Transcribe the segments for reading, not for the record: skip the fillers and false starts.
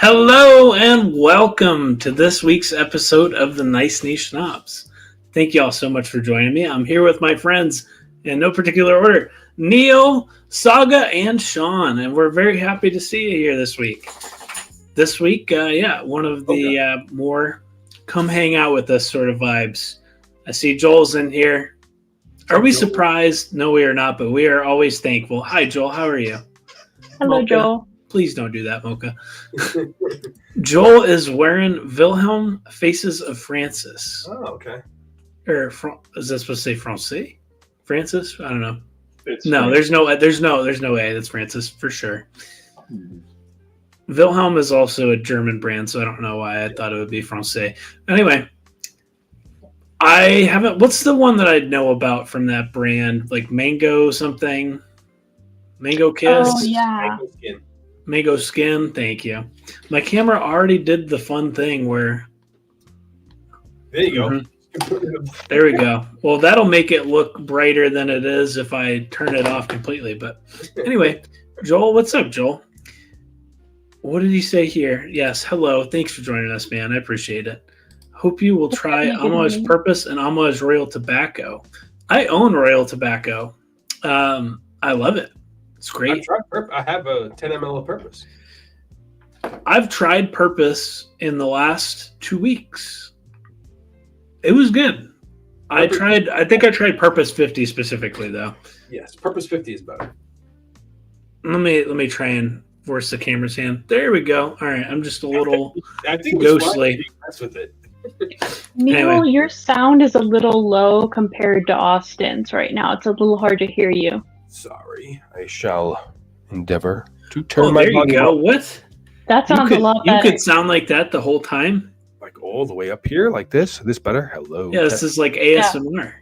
Hello and welcome to this week's episode of the Nice Niche Snobs. Thank you all so much for joining me. I'm here with my friends in no particular order, Neil, Saga, and Sean, and we're very happy to see you here this week. This week, one of the more come hang out with us sort of vibes. I see Joel's in here. Are we surprised? No, we are not, but we are always thankful. Hi, Joel. How are you? Hello, Mocha. Joel. Please don't do that, Mocha. Joel is wearing Wilhelm Faces of Francis. Oh, okay. Or is that supposed to say Francais? Francis? I don't know. It's There's no way. That's Francis for sure. Mhm. Wilhelm is also a German brand, so I don't know why I thought it would be Francais. Anyway, I haven't. What's the one that I know about from that brand? Like Mango something? Mango Kiss? Oh, yeah. Mango skin. Mango Skin? Thank you. My camera already did the fun thing where... There you go. There we go. Well, that'll make it look brighter than it is if I turn it off completely. But anyway, Joel, what's up, Joel? What did he say here? Yes, hello. Thanks for joining us, man. I appreciate it. Hope you will try Amouage Purpose and Amouage Royal Tobacco. I own Royal Tobacco. I love it. It's great. I have a 10 ml of Purpose. I've tried Purpose in the last 2 weeks. It was good. I think I tried Purpose 50 specifically though. Yes, Purpose 50 is better. Let me try and force the camera's hand. There we go. All right, I'm just a little I think ghostly. Mess with it. Neil, Anyway. your sound is a little low compared to Austin's right now. It's a little hard to hear you. Sorry, I shall endeavor to turn Oh, my there you volume go. up, What? That sounds a lot You better. could sound like that the whole time? like all the way up here, like this. This better? Hello. Yeah, this is like ASMR.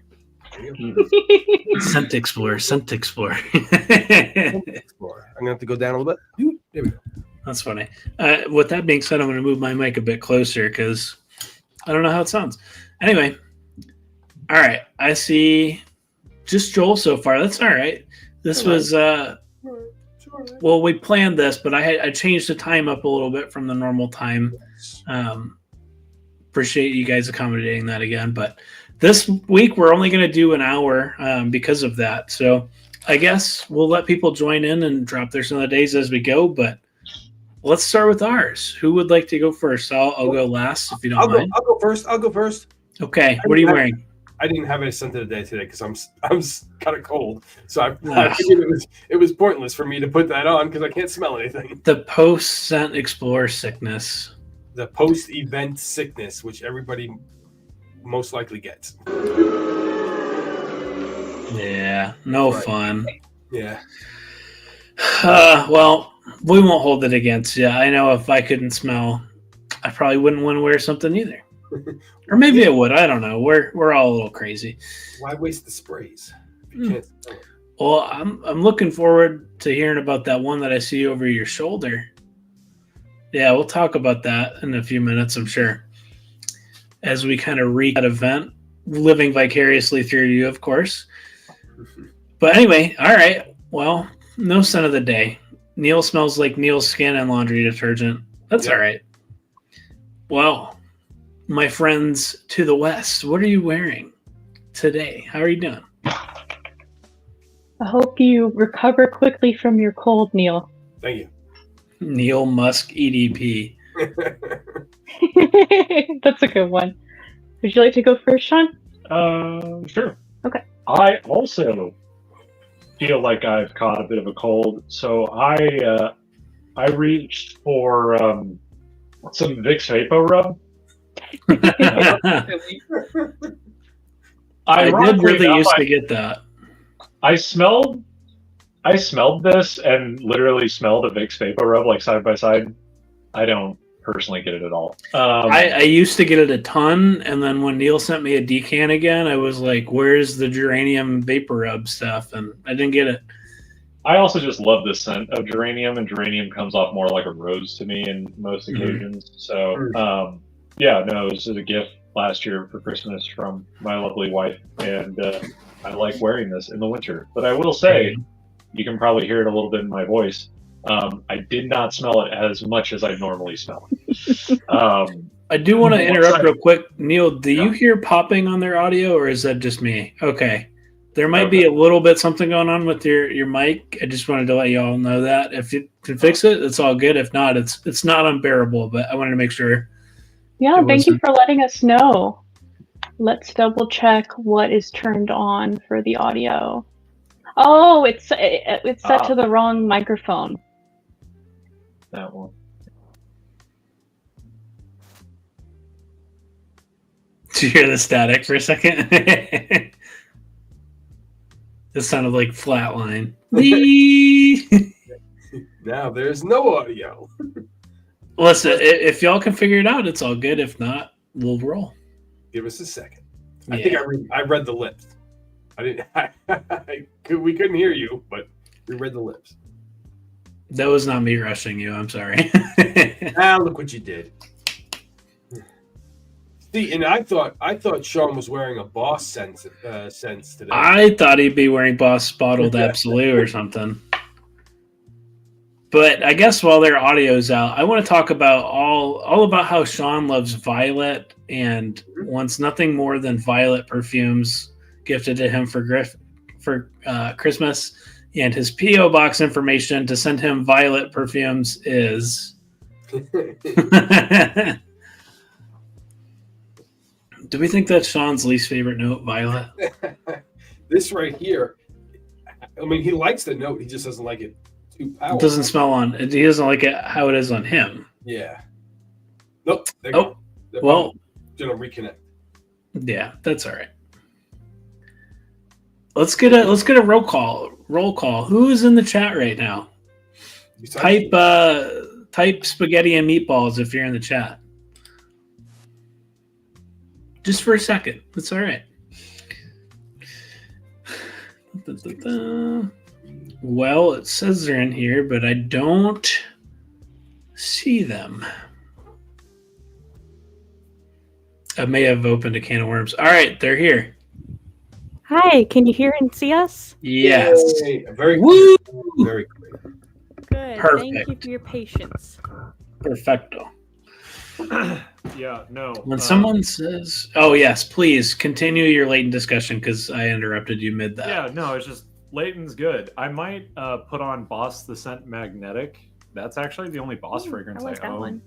ScentXplore. ScentXplore. I'm gonna have to go down a little bit. There we go. That's funny. With that being said, I'm going to move my mic a bit closer because I don't know how it sounds. Anyway, all right. I see just Joel so far. That's all right. This was well, we planned this, but I changed the time up a little bit from the normal time. Appreciate you guys accommodating that again. But this week we're only going to do an hour because of that. So I guess we'll let people join in and drop their some of the days as we go. But let's start with ours. Who would like to go first? I'll go last if you don't mind. I'll go first. Okay. What are you wearing? I didn't have a scent of the day today because I'm kind of cold, so I figured it was pointless for me to put that on because I can't smell anything. The post ScentXplore sickness. The post-event sickness, which everybody most likely gets. Yeah, no Right. fun. Yeah. Well, we won't hold it against you. I know if I couldn't smell, I probably wouldn't want to wear something either. Or maybe I would. I don't know. We're all a little crazy. Why waste the sprays if you can't smell it? Well, I'm looking forward to hearing about that one that I see over your shoulder. Yeah, we'll talk about that in a few minutes, I'm sure. As we kind of read that event, living vicariously through you, of course. But anyway, all right. Well, no scent of the day. Neil smells like Neil's skin and laundry detergent. That's Yep. all right. Well, my friends to the west, what are you wearing today? How are you doing? I hope you recover quickly from your cold, Neil. Thank you. Neil Musk EDP. That's a good one. Would you like to go first, Sean? Sure. Okay. I also feel like I've caught a bit of a cold, so I reached for some Vicks Vapor Rub. I did Ironically really enough, used to get that. I smelled this and literally smelled the Vicks Vapor Rub like side by side. I don't personally get it at all. I used to get it a ton, and then when Neil sent me a decan again, I was like, "Where's the geranium vapor rub stuff?" And I didn't get it. I also just love the scent of geranium, and geranium comes off more like a rose to me in most Mhm. occasions. So, yeah, no, it was a gift last year for Christmas from my lovely wife, and I like wearing this in the winter. But I will say, you can probably hear it a little bit in my voice. I did not smell it as much as I normally smell it. I do want to interrupt real quick. Neil, do you Yeah. hear popping on their audio, or is that just me? Okay. There might be Okay. a little bit something going on with your mic. I just wanted to let you all know that. If you can fix it, it's all good. If not, it's not unbearable, but I wanted to make sure. Yeah, It thank you wasn't. for letting us know. Let's double check what is turned on for the audio. Oh, it's set to the wrong microphone. That one. Did you hear the static for a second? It sounded like flatline. Now there's no audio. Listen, if y'all can figure it out, it's all good. If not, we'll roll. Give us a second. I think I read the lips. I didn't. We couldn't hear you, but we read the lips. That was not me rushing you. I'm sorry. Look what you did. See, and I thought Sean was wearing a Boss sense today. I thought he'd be wearing Boss Bottled Absolute or something. But I guess while their audio's out, I want to talk about all about how Sean loves violet and wants nothing more than violet perfumes gifted to him for Christmas. And his P.O. box information to send him violet perfumes is. Do we think that's Sean's least favorite note, violet? This right here. I mean, he likes the note. He just doesn't like it too powerful. It doesn't smell on. He doesn't like it how it is on him. Yeah. Nope. Well, gonna reconnect. Yeah, that's all right. Let's get a roll call. Roll call. Who's in the chat right now? Type spaghetti and meatballs if you're in the chat. Just for a second. That's all right. Well, it says they're in here, but I don't see them. I may have opened a can of worms. All right, they're here. Hi, can you hear and see us? Yes. Yay. Very Woo! clear. Very clear. Good. Perfect. Thank you for your patience. Perfecto. Yeah, no. When someone says, "Oh yes, please continue your latent discussion," because I interrupted you mid that. Yeah, no, it's just Layton's good. I might put on Boss the Scent Magnetic. That's actually the only Boss fragrance I like that own. one.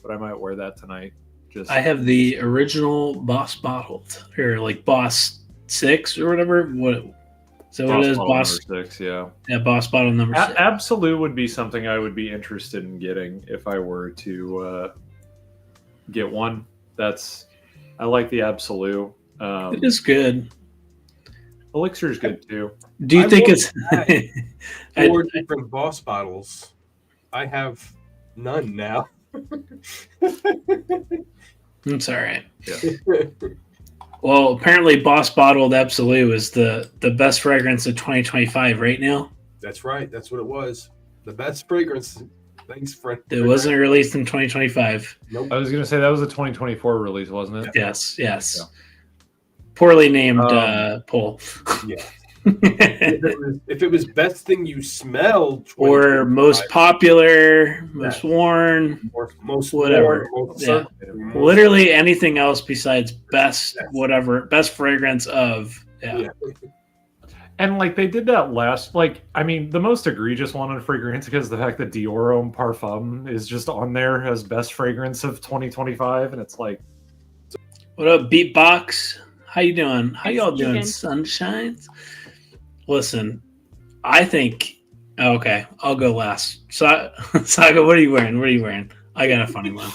But I might wear that tonight. Just I have the original Boss bottled, or like Boss 6 or whatever. What? So it is Bottle Boss number 6, yeah. Yeah, Boss bottle number 6. Absolute would be something I would be interested in getting if I were to get one. I like the Absolute. It is good. Elixir is good too. Do you think it's 4 different Boss bottles? I have none now. It's all right. Yeah. Well, apparently Boss Bottled Absolute is the best fragrance of 2025 right now. That's right. That's what it was. The best fragrance. Thanks, friend. It wasn't released in 2025. Nope. I was going to say that was a 2024 release, wasn't it? Yes. Yeah. Poorly named poll. Yeah. if it was best thing you smelled, Or most popular, most worn, most whatever. worn, most Yeah. certain, Literally anything else besides best best fragrance of. Yeah. And like they did that last, the most egregious one on fragrance because the fact that Dior Homme Parfum is just on there as best fragrance of 2025, and it's like, What up, Beatbox? How you doing? How y'all doing, Steven. sunshines? Listen, I think. Okay, I'll go last. Saga, what are you wearing? I got a funny one.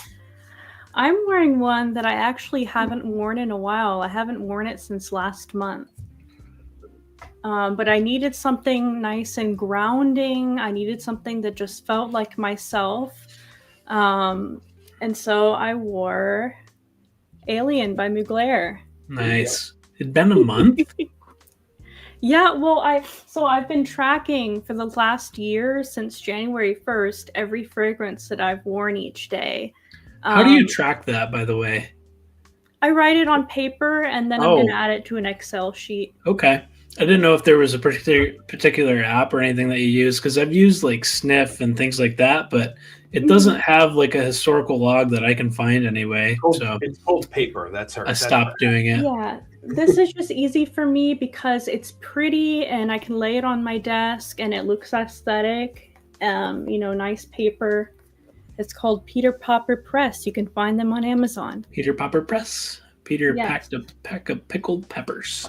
I'm wearing one that I actually haven't worn in a while. I haven't worn it since last month. But I needed something nice and grounding. I needed something that just felt like myself. And so I wore Alien by Mugler. Nice. It'd been a month. Yeah, well, I've been tracking for the last year since January 1st every fragrance that I've worn each day. How do you track that, by the way? I write it on paper and then I'm going to add it to an Excel sheet. Okay. I didn't know if there was a particular app or anything that you use, because I've used like Sniff and things like that, but it doesn't have like a historical log that I can find anyway. So It's Cold Paper. That's her. I stopped doing it. Yeah, this is just easy for me because it's pretty and I can lay it on my desk and it looks aesthetic. Nice paper. It's called Peter Popper Press. You can find them on Amazon. Peter Popper Press. Peter Yes. packed a pack of pickled peppers.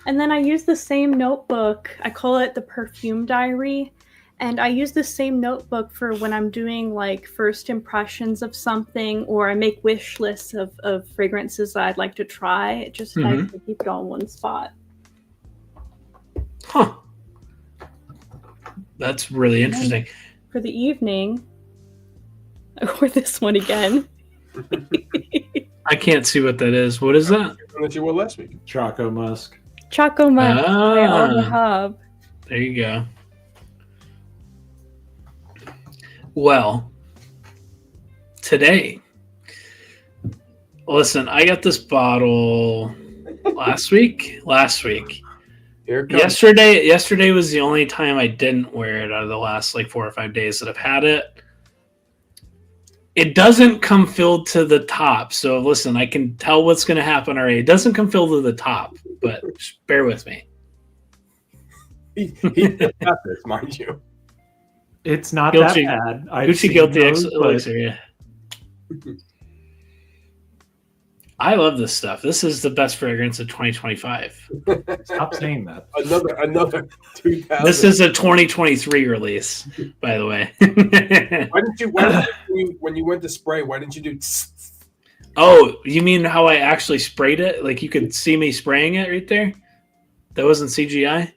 And then I use the same notebook. I call it the perfume diary. And I use the same notebook for when I'm doing like first impressions of something, or I make wish lists of fragrances that I'd like to try. It just nice to keep it all in one spot. Huh. That's really interesting. For the evening, or this one again. I can't see what that is. What is that? That you wore last week. Choco Musk. Choco Musk by All the Ah. Hub. There you go. Well, today, listen, I got this bottle last week. Here it comes. Yesterday was the only time I didn't wear it out of the last like 4 or 5 days that I've had it. It doesn't come filled to the top. So listen, I can tell what's going to happen already. It doesn't come filled to the top, but just bear with me. He got this, mind you. It's not Guilty- that bad. I've Gucci seen Guilty those, but Elixir, yeah. I love this stuff. This is the best fragrance of 2025. Stop saying that. Another 2000. This is a 2023 release, by the way. Why didn't you when you went to spray? Why didn't you do? Oh, you mean how I actually sprayed it? Like you could see me spraying it right there? That wasn't CGI?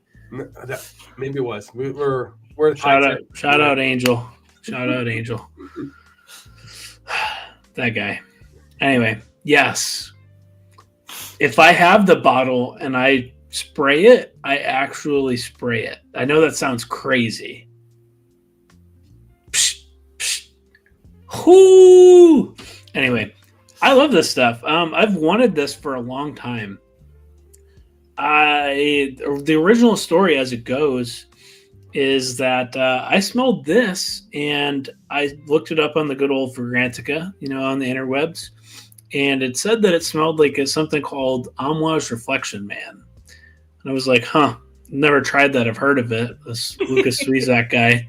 Maybe it was. We're Shout out Angel. Shout out Angel. That guy. Anyway, yes. If I have the bottle and I spray it, I actually spray it. I know that sounds crazy. Psh, psh. Whoo! Anyway, I love this stuff. I've wanted this for a long time. The original story, as it goes, is that I smelled this and I looked it up on the good old Fragrantica, on the interwebs, and it said that it smelled like something called Amouage Reflection Man. And I was like, never tried that. I've heard of it. This Lucas Swizak guy.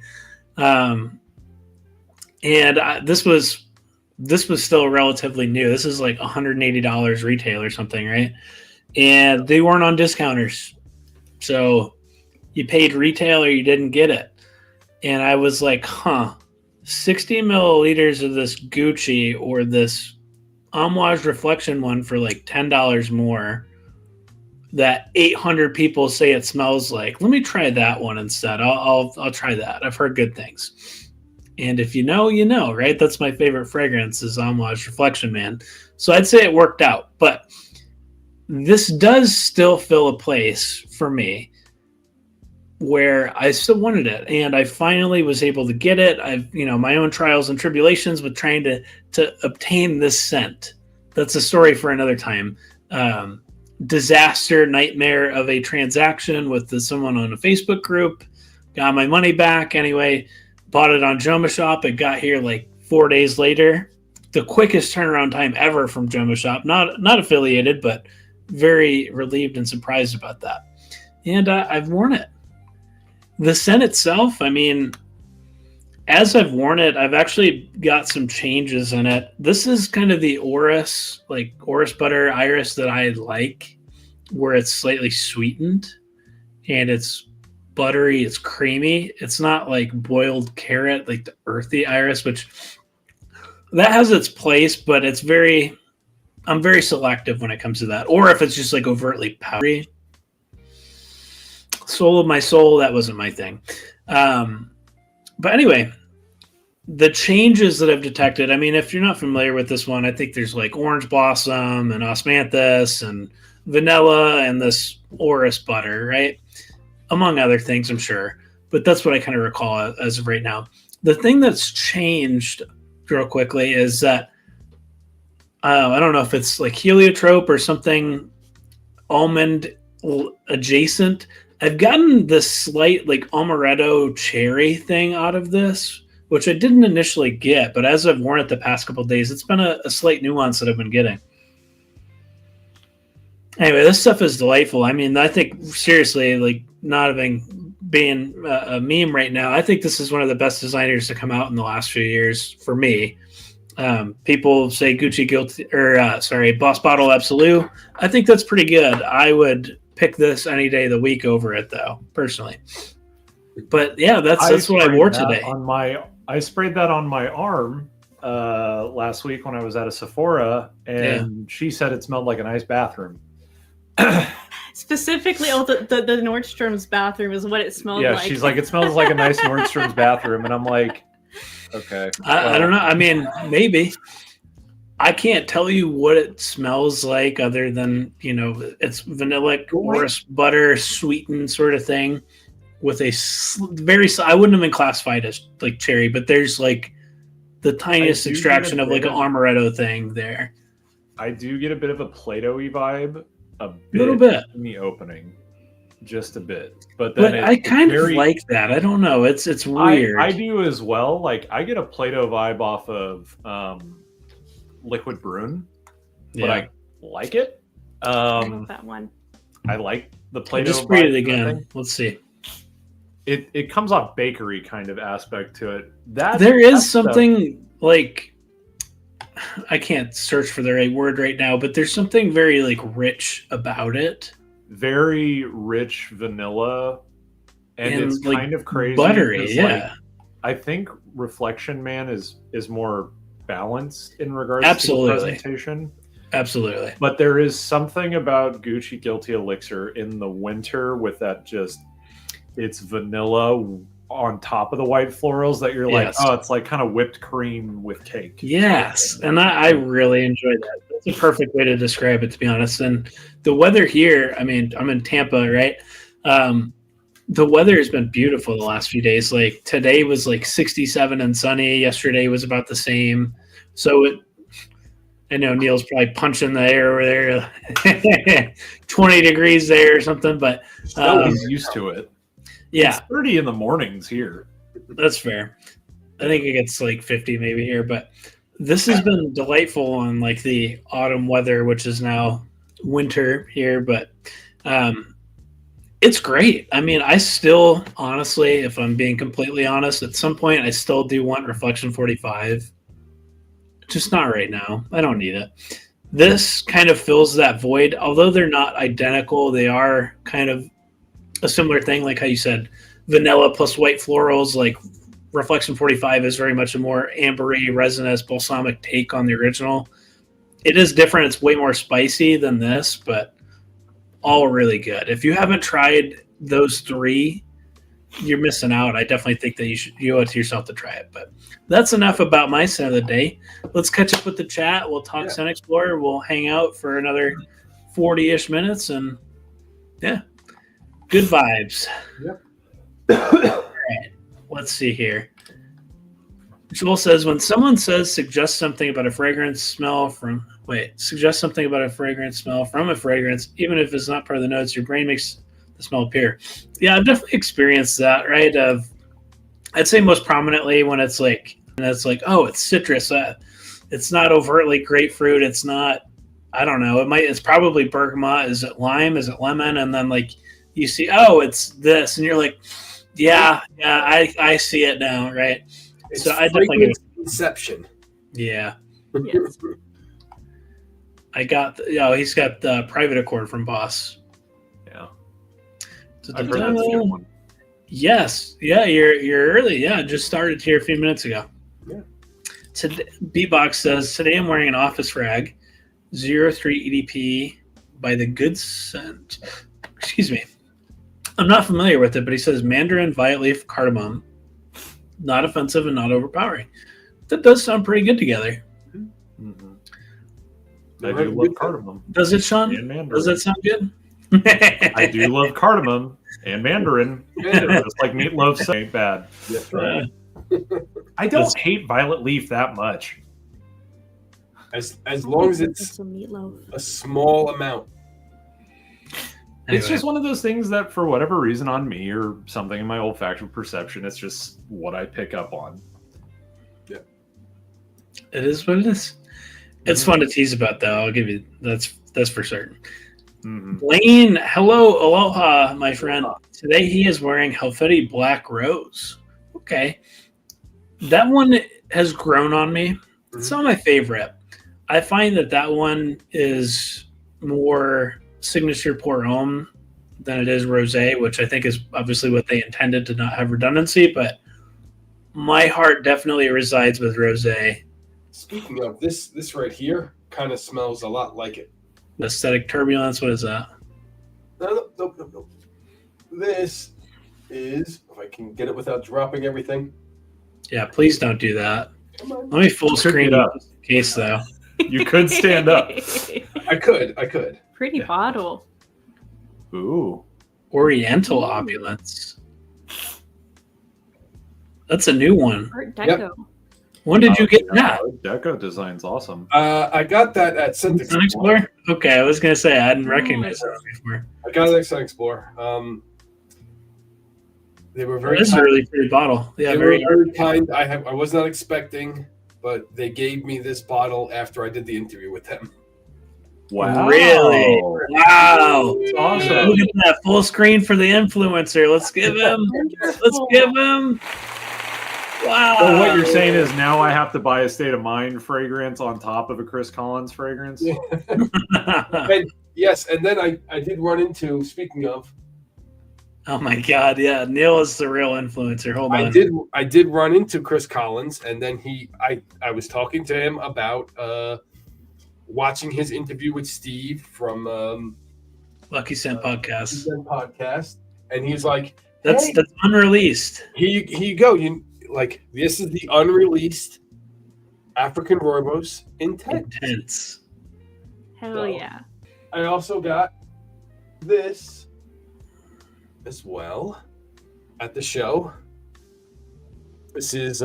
This was still relatively new. This is like $180 retail or something, right? And they weren't on discounters. So you paid retail or you didn't get it. And I was like, 60 milliliters of this Gucci or this Amouage Reflection one for like $10 more that 800 people say it smells like. Let me try that one instead. I'll try that. I've heard good things. And if you know, you know, right? That's my favorite fragrance is Amouage Reflection Man. So I'd say it worked out. But this does still fill a place for me where I still wanted it. And I finally was able to get it. I've, my own trials and tribulations with trying to obtain this scent. That's a story for another time. Disaster, nightmare of a transaction with someone on a Facebook group. Got my money back. Anyway, bought it on Joma Shop. It got here like 4 days later. The quickest turnaround time ever from Joma Shop. Not affiliated, but very relieved and surprised about that. And I've worn it. The scent itself, as I've worn it, I've actually got some changes in it. This is kind of the orris butter iris that I like, where it's slightly sweetened and it's buttery, it's creamy. It's not like boiled carrot, like the earthy iris, which that has its place, but I'm very selective when it comes to that. Or if it's just like overtly powdery. Soul of my soul, that wasn't my thing. But anyway, the changes that I've detected, if you're not familiar with this one, I think there's like orange blossom and osmanthus and vanilla and this orris butter, right? Among other things, I'm sure. But that's what I kind of recall as of right now. The thing that's changed real quickly is that I don't know if it's like heliotrope or something almond adjacent. I've gotten this slight like amaretto cherry thing out of this, which I didn't initially get, but as I've worn it the past couple of days, it's been a slight nuance that I've been getting. Anyway, this stuff is delightful. I mean, I think seriously, like not having being a meme right now, I think this is one of the best designers to come out in the last few years for me. People say Gucci Guilty or Boss Bottle Absolute. I think that's pretty good. I would pick this any day of the week over it, though, personally. But yeah, that's what I wore today. I sprayed that on my arm last week when I was at a Sephora, and she said it smelled like a nice bathroom. Specifically, the Nordstrom's bathroom is what it smelled like. Yeah, she's like, it smells like a nice Nordstrom's bathroom, and I'm like, okay. I don't know. I mean, maybe. I can't tell you what it smells like other than, it's vanilla or butter sweetened sort of thing with a I wouldn't have been classified as like cherry, but there's like the tiniest extraction of like an amaretto thing there. I do get a bit of a Play-Doh-y vibe, a little bit in the opening, just a bit. But then I kind of like that. I don't know. It's weird. I do as well. Like I get a Play-Doh vibe off of Liquid Brune, but I like it. I love that one. I like the Play-Doh. Just read it again. Let's see. It comes off bakery kind of aspect to it. There is something like, I can't search for the right word right now, but there's something very like rich about it. Very rich vanilla, and it's like kind of crazy. Buttery, yeah. Like, I think Reflection Man is more balanced in regards to the presentation. Absolutely. But there is something about Gucci Guilty Elixir in the winter with that it's vanilla on top of the white florals that you're like, oh, it's like kind of whipped cream with cake. Yes, and I really enjoy that. That's a perfect way to describe it, to be honest. And the weather here, I mean, I'm in Tampa, right? The weather has been beautiful the last few days. Like today was like 67 and sunny. Yesterday was about the same. So I know Neil's probably punching the air over there, 20 degrees there or something, but he's used to it. Yeah. It's 30 in the mornings here. That's fair. I think it gets like 50 maybe here, but this has been delightful on like the autumn weather, which is now winter here, but it's great. I mean, I still, honestly, if I'm being completely honest, at some point I still do want Reflection 45. Just not right now. I don't need it. This kind of fills that void. Although they're not identical, they are kind of a similar thing, like how you said, vanilla plus white florals. Like Reflection 45 is very much a more ambery, resinous, balsamic take on the original. It is different. It's way more spicy than this, but all really good. If you haven't tried those three, you're missing out. I definitely think that you owe it to yourself to try it. But that's enough about my scent of the day. Let's catch up with the chat. We'll talk ScentXplore. We'll hang out for another 40-ish minutes, and good vibes. Yep. All right. Let's see here. Joel says, when someone says suggest something about a fragrance smell from a fragrance, even if it's not part of the notes, your brain makes the smell appear. Yeah, I've definitely experienced that, right? I'd say most prominently when it's like, oh, it's citrus. It's not overtly grapefruit. It's not, I don't know. It's probably bergamot. Is it lime? Is it lemon? And then like you see, oh, it's this, and you're like, I see it now, right? It's so I definitely inception. Yeah. Yes. I got he's got the private accord from Boss. Yeah. I've heard that's a good one. Yes. Yeah, you're early. Yeah, just started here a few minutes ago. Yeah. Today, B-Box says, today I'm wearing an office rag, 03 EDP by the Good Scent. Excuse me. I'm not familiar with it, but he says mandarin, violet leaf, cardamom. Not offensive and not overpowering. That does sound pretty good together. Mm-hmm. I do love cardamom. Does it, Sean? And mandarin. Does that sound good? I do love cardamom and mandarin. Just like meatloaf ain't bad. I don't hate violet leaf that much. As long as it's some meatloaf. a small amount. It's just one of those things that, for whatever reason, on me or something in my olfactory perception, it's just what I pick up on. Yeah, it is what it is. It's fun to tease about, though. I'll give you that's for certain. Blaine, hello, aloha, my friend. Today he is wearing Helvetii Black Rose. Okay, that one has grown on me. It's not my favorite. I find that one is more signature pour homme than it is rosé, which I think is obviously what they intended to not have redundancy, but my heart definitely resides with rosé. Speaking of this right here kind of smells a lot like it. Aesthetic Turbulence, what is that? No. This is, if I can get it without dropping everything. Yeah, please don't do that. Let me full screen it up in case, though. You could stand up. I could. Pretty bottle. Ooh. Oriental Opulence. That's a new one. Art Deco. Yep. When did you get that? Deco design's awesome. I got that at ScentXplore? Okay, I was going to say, I hadn't recognized that before. I got it at ScentXplore. They were very This is a really pretty bottle. Yeah, they were very kind. I was not expecting, but they gave me this bottle after I did the interview with them. Wow. Really? Wow. That's awesome. Look at that full screen for the influencer. Let's give him. Wow. So what you're saying is now I have to buy a State of Mind fragrance on top of a Chris Collins fragrance? And, yes, and then I did run into, speaking of, oh my God, yeah. Neil is the real influencer. Hold on. I did run into Chris Collins, and then I was talking to him about watching his interview with Steve from Lucky Scent Podcast. And he's like, That's unreleased. Here you go. This is the unreleased African Rooibos Intense. Hell yeah. I also got this as well at the show. This is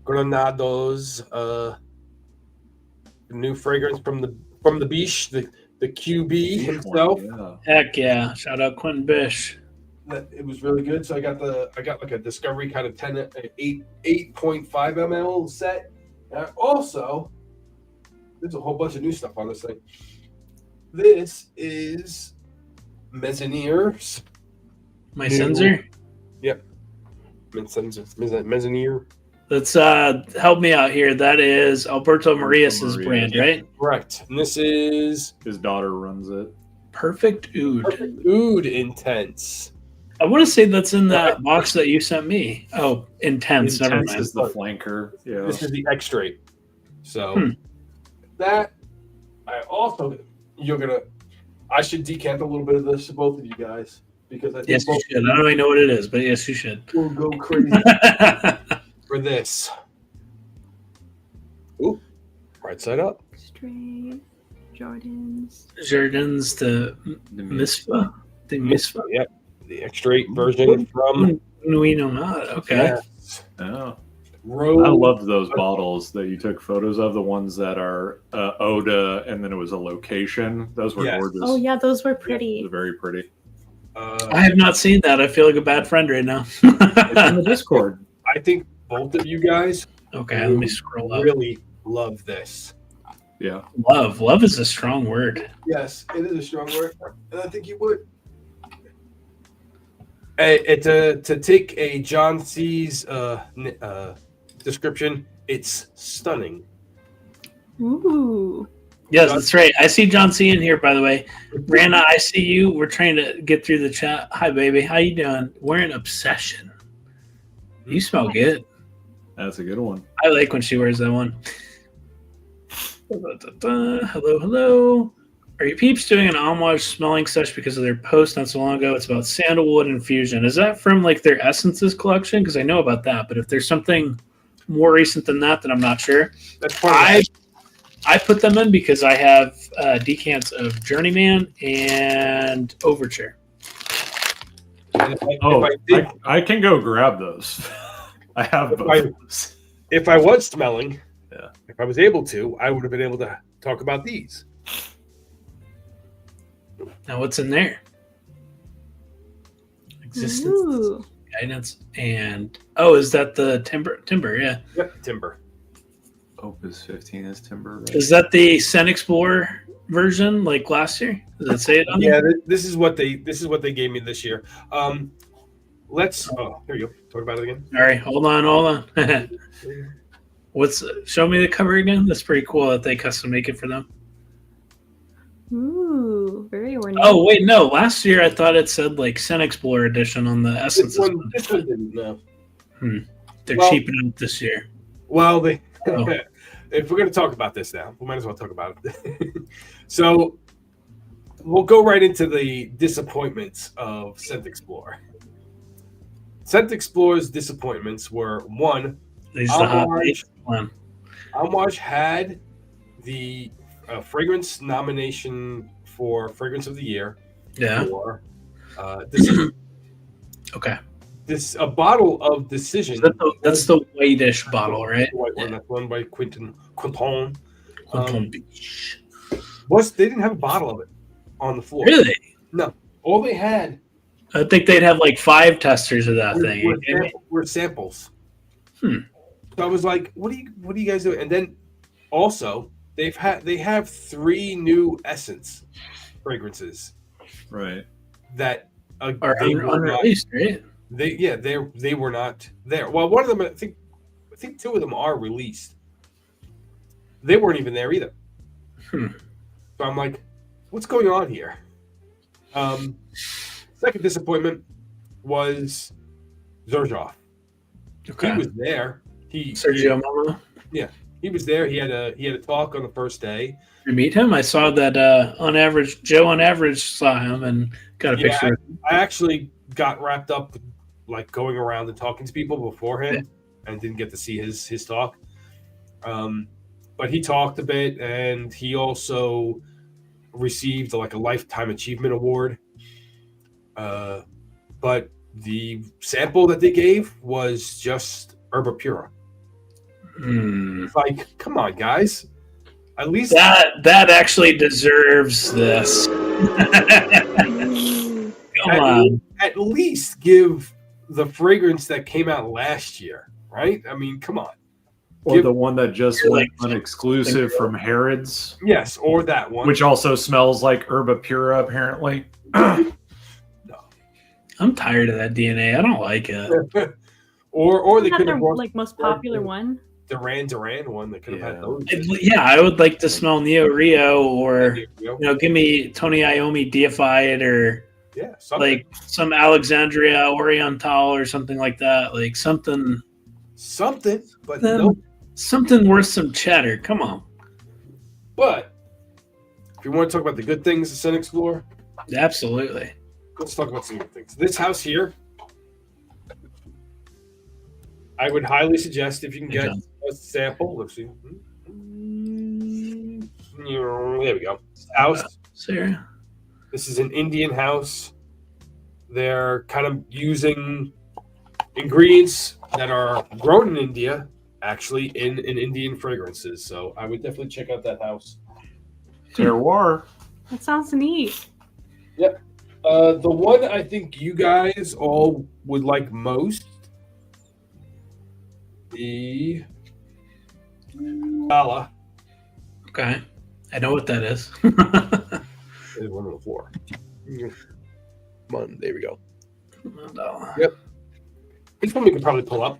Granado's new fragrance from the Biche, the QB himself. Yeah. Heck yeah. Shout out Quentin Bish. It was really good. So I got like a Discovery kind of 8.5 ml set. And also, there's a whole bunch of new stuff on this thing. This is Mezzaniers. My sensor? Yep. Mezzanier. Let's help me out here. That is Alberto Marias' brand, right? Correct. And this is His daughter runs it. Perfect Oud. Oud Intense. I want to say that's in that box that you sent me. Oh, Intense. Never Intense mind. is the flanker. Yeah. This is the X-Straight. So that I also I should decant a little bit of this to both of you guys because I think yes, you should. I don't really know what it is, but yes, you should. We'll go crazy for this. Ooh, right side up. Straight Jordans. Jordans the Misfa. The Misfa. Yep. The X-Straight version from We know not. Okay. Yes. Oh. Rose. I loved those bottles that you took photos of, the ones that are Oda, and then it was a location. Those were gorgeous. Oh, yeah, those were pretty. They're very pretty. I have not seen that. I feel like a bad friend right now. It's in the Discord. I think both of you guys okay, let me scroll up. really love this. Yeah. Love is a strong word. Yes, it is a strong word, and I think you would. To take a John C's description, it's stunning. Ooh. Yes, that's right. I see John C in here, by the way. Rana, I see you. We're trying to get through the chat. Hi, baby. How you doing? We're in Obsession. You smell good. That's a good one. I like when she wears that one. Hello. Are you peeps doing an Amouage smelling sesh because of their post not so long ago? It's about sandalwood infusion. Is that from like their essences collection? Because I know about that, but if there's something more recent than that, then I'm not sure. That's part I put them in because I have decants of Journeyman and Overture. I can go grab those. I have both. If I was smelling, yeah. If I was able to, I would have been able to talk about these. Now, what's in there? existence, Ooh. guidance, and is that the timber? Yeah. Yep, timber. Opus 15 is timber. Right? Is that the ScentXplore version like last year? Does it say it on Yeah, there? this is what they gave me this year. Let's. Oh, here you go. Talk about it again. All right, hold on. Show me the cover again? That's pretty cool that they custom make it for them. Ooh, very ornate. Oh wait, no. Last year I thought it said like ScentXplore edition on the Essence. This one didn't. No. They're Well- cheaping out this year. Well, Oh. if we're going to talk about this now, we might as well talk about it. So we'll go right into the disappointments of ScentXplore. ScentXplore's disappointments were one. These the hot Amouage, one. Amouage had the fragrance nomination for Fragrance of the Year Yeah. for Decision. Okay. A bottle of Decision. That's the whitish bottle, right? The white one. That's one by Quinton. Beach. They didn't have a bottle of it on the floor. Really? No. All they had I think they'd have like 5 testers of that thing. were samples. Hmm. So I was like, what do you guys do? And then also they have 3 new Essence fragrances Right. that Are they were not, unreleased, right? they were not there. Well, one of them, I think 2 of them are released. They weren't even there either. Hmm. So I'm like, what's going on here? Second disappointment was Xerjoff. Okay. He was there. Sergio Momo. He was there. He had a talk on the first day. Did you meet him? I saw that Joe on average saw him and got a picture. I actually got wrapped up like going around and talking to people beforehand and didn't get to see his talk. But he talked a bit, and he also received like a Lifetime Achievement Award. But the sample that they gave was just Herba Pura. It's like, come on, guys. At least that actually deserves this. Come on. At least give the fragrance that came out last year, right? I mean, come on. Or the one that just went like- unexclusive from Harrods, Yes, or that one. which also smells like Herba Pura, apparently. I'm tired of that DNA. I don't like it. or they Isn't that could their have brought like most popular one? Duran one. They could have had those. Yeah, I would like to smell Neo Rio or You know? give me Tony Iommi Deified or Yeah, something. like some Alexandria Oriental or something like that. Like something But Them- no. something worth some cheddar. Come on. But if you want to talk about the good things of ScentXplore, Absolutely. let's talk about some good things. This house here, I would highly suggest if you can get a sample. Let's see. There we go. House. Sarah. This is an Indian house. They're kind of using ingredients that are grown in India, actually, in Indian fragrances. So I would definitely check out that house. Terroir. That sounds neat. The one I think you guys all would like most, the Gala. Okay. I know what that is. There's one on the floor. Come on, there we go. Yep. This one we could probably pull up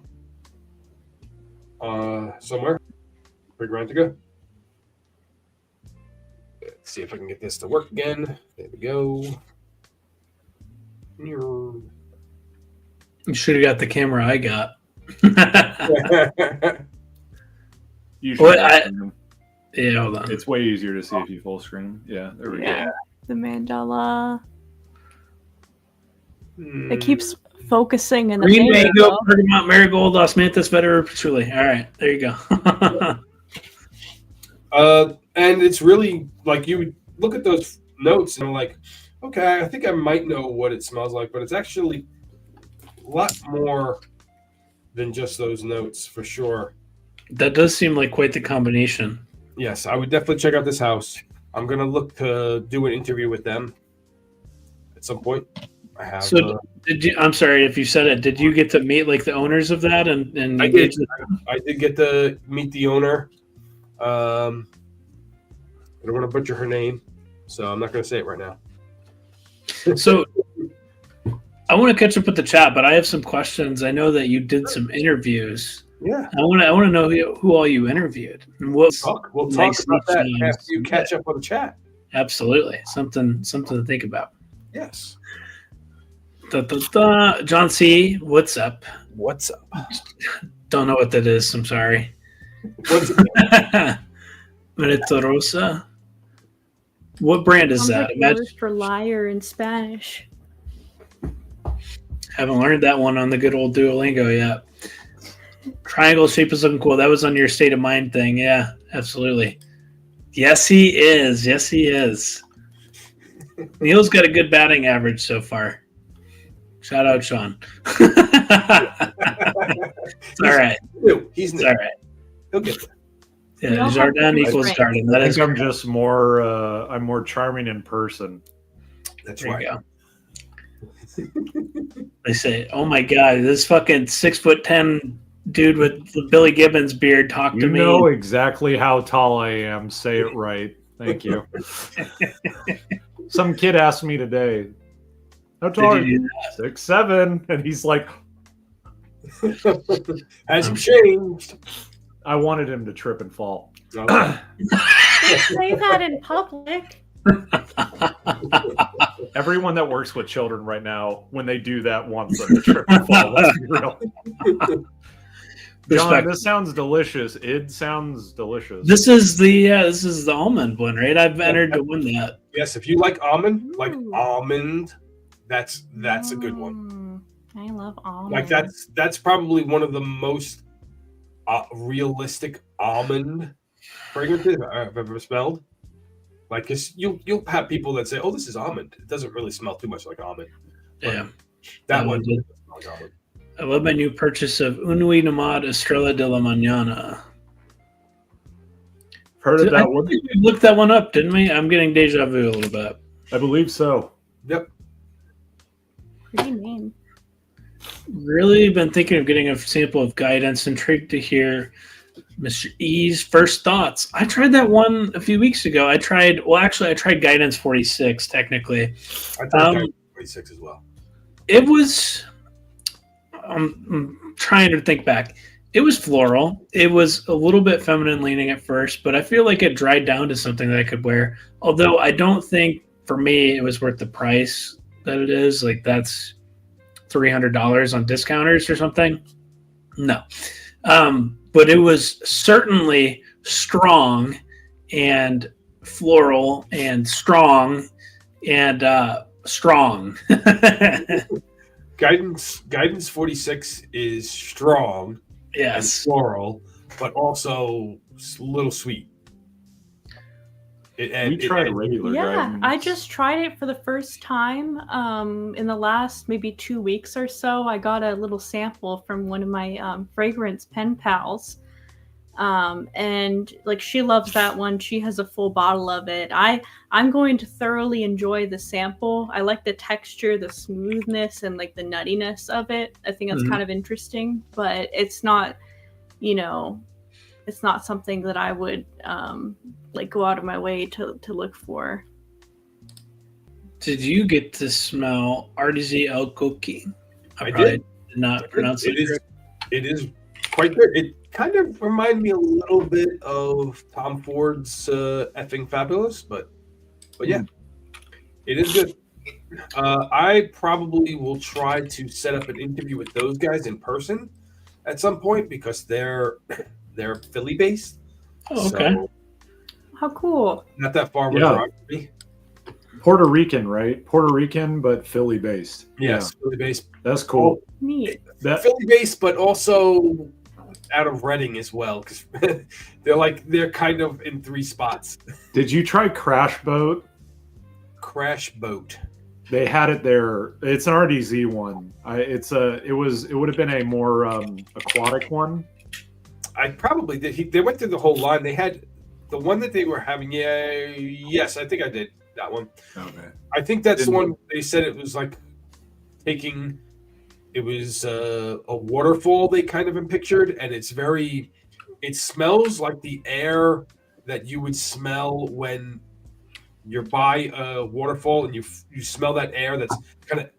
somewhere. Fragrantica. Let's see if I can get this to work again. There we go. You should have got the camera I got. You should. Well, yeah, hold on. It's way easier to see if you full screen. Yeah, there we go. Yeah. The mandala. Hmm. It keeps focusing in the Green mango. mango, bergamot, marigold, osmanthus, vetiver, patchouli. All right, there you go. And it's really like you would look at those notes and like, okay, I think I might know what it smells like, but it's actually a lot more than just those notes for sure. That does seem like quite the combination. Yes, I would definitely check out this house. I'm gonna look to do an interview with them at some point. I have. So did you? I'm sorry if you said it. Did you get to meet like the owners of that and I did. engage with them? I did get to meet the owner. I don't want to butcher her name, so I'm not going to say it right now. So I want to catch up with the chat, but I have some questions. I know that you did some interviews. Yeah, I want to know who all you interviewed. And we'll talk Nice about that Niche after you Snobs. catch up on the chat. Absolutely, something to think about. Yes. John C, what's up? What's up? Don't know what that is. I'm sorry. What's up? Merito Rosa. What brand is Sounds that? like the word for liar in Spanish. Haven't learned that one on the good old Duolingo yet. Triangle shape is looking cool. That was on your state of mind thing. Yeah, absolutely. Yes, he is. Yes, he is. Neil's got a good batting average so far. Shout out, Sean. It's all right. He's It's all right. He'll get there. Yeah, Jardin equals Garden. That I is think I'm correct. just more. I'm more charming in person. That's There right. you go. They say, "Oh my God, this fucking 6'10" dude with the Billy Gibbons beard talked to You me." know exactly how tall I am. Say it right. Thank you. Some kid asked me today, "How tall are Did you do you?" 6'7", and he's like, Hasn't changed. I wanted him to trip and fall. Okay. Don't say that in public. Everyone that works with children right now, when they do that, wants them to trip and fall. Let's be real. John, Respect. this sounds delicious. It sounds delicious. This is the almond one, right? I've entered to win that. Yes, if you like almond, Ooh. that's a good one. I love almond. Like that's probably one of the most realistic almond fragrances I've ever smelled. Like, cause you'll have people that say, "Oh, this is almond." It doesn't really smell too much like almond. Yeah, That one did. doesn't smell like almond. I love my new purchase of Unui Nomad Estrella de la Mañana. Heard of I that think one? we looked that one up, didn't we? I'm getting deja vu a little bit. I believe so. Yep. Pretty name. Really been thinking of getting a sample of guidance. Intrigued to hear Mr. E's first thoughts. I tried that one a few weeks ago. I tried Guidance 46 technically. I tried 26 as well. It was. I'm trying to think back. It was floral. It was a little bit feminine leaning at first, but I feel like it dried down to something that I could wear. Although I don't think for me it was worth the price that it is. Like that's $300 on discounters or something. No. But it was certainly strong and floral and strong and strong. Guidance 46 is strong and Yes. floral, but also a little sweet. We tried regular Yeah, guidance. I just tried it for the first time in the last maybe 2 weeks or so. I got a little sample from one of my fragrance pen pals. And like she loves that one. She has a full bottle of it. I'm going to thoroughly enjoy the sample. I like the texture, the smoothness, and like the nuttiness of it. I think that's kind of interesting, but it's not, it's not something that I would like go out of my way to look for. Did you get to smell Artizi El Koki? I probably did not pronounce it. It is quite good. It kind of reminded me a little bit of Tom Ford's Effing Fabulous, but yeah, it is good. I probably will try to set up an interview with those guys in person at some point because they're Philly based. Oh, okay. So How cool. not that far of a Yeah. drive for me. Puerto Rican, right? Puerto Rican, but Philly based. Yes, Philly based. That's cool. Neat. That Philly based, but also out of Reading as well, because they're kind of in three spots. Did you try Crash Boat? Crash Boat. They had it there. It's an RDZ one. It would have been a more aquatic one. I probably did. They went through the whole line. They had the one that they were having. Yeah, yes, I think I did that one. Okay. I think that's the Didn't- one they said it was like taking. It was a waterfall they kind of pictured, and it's very. It smells like the air that you would smell when you're by a waterfall, and you smell that air that's kind of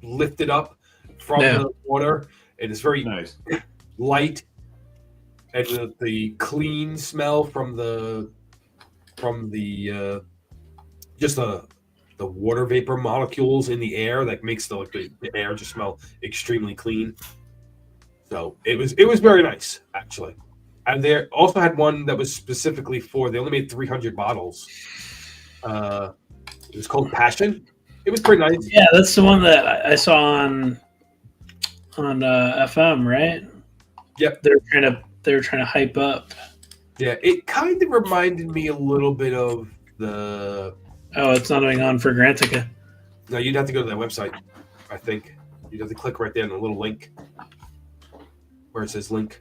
lifted up from the water, and it's very nice, light, and the clean smell from the just the water vapor molecules in the air that makes the air just smell extremely clean. So it was very nice, actually. And they also had one that was specifically they only made 300 bottles. It was called Passion. It was pretty nice. Yeah, that's the one that I saw on FM, right? Yep. They were trying to hype up. Yeah, it kind of reminded me a little bit of the. Oh, it's not going on for Grantica. No, you'd have to go to that website. I think you'd have to click right there on the little link where it says link.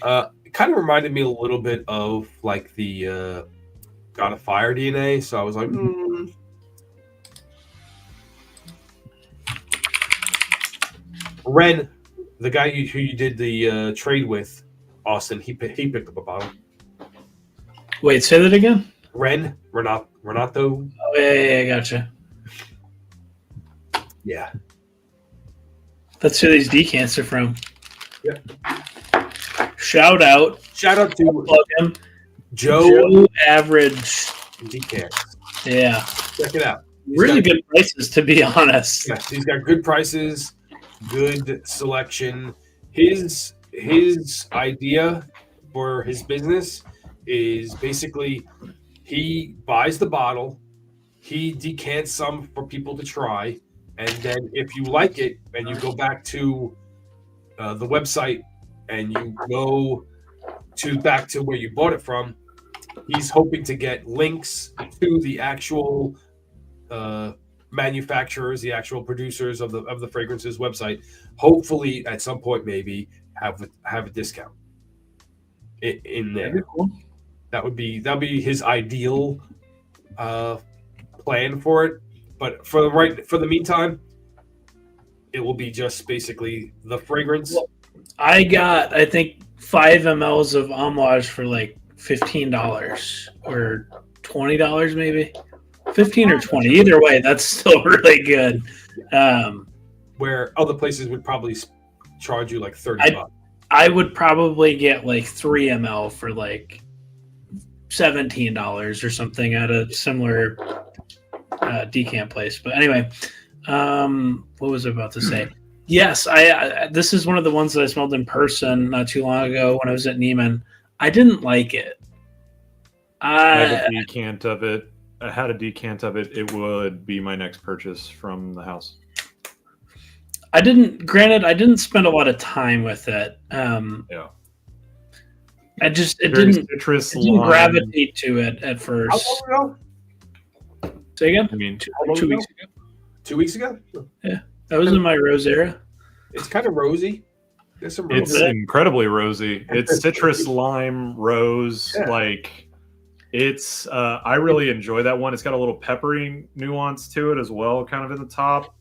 It kind of reminded me a little bit of like the God of Fire DNA. So I was like, Ren, the guy who you did the trade with, Austin, he picked up a bottle. Wait, say that again? Renato. Oh, yeah, gotcha. Yeah. That's who these decants are from. Yep. Shout out to plug him. Joe Average Decants. Yeah. Check it out. Really good prices, to be honest. Yeah, he's got good prices, good selection. His idea for his business is basically he buys the bottle, he decants some for people to try, and then if you like it and you go back to the website and you go back to where you bought it from, he's hoping to get links to the actual manufacturers, the actual producers of the fragrances website. Hopefully, at some point, maybe have a discount in there. Cool. That would be his ideal plan for it. But for the meantime, it will be just basically the fragrance. I got, I think, 5 mLs of Amouage for like $15 or $20 maybe. 15 or 20. Either way, that's still really good. Where other places would probably charge you like $30. I would probably get like 3 ml for like $17 or something at a similar decant place. But anyway, what was I about to say? Yes, I this is one of the ones that I smelled in person not too long ago when I was at Neiman. I didn't like it. I had a decant of it. It would be my next purchase from the house. I didn't spend a lot of time with it. Yeah. It didn't gravitate to it at first. How long ago? Say again? I mean, 2 weeks ago. 2 weeks ago? Yeah. That was in my rose era. It's kind of rosy. There's some rose. It's incredibly rosy. It's citrus, lime, rose. Yeah. Like, it's, I really enjoy that one. It's got a little peppery nuance to it as well, kind of in the top.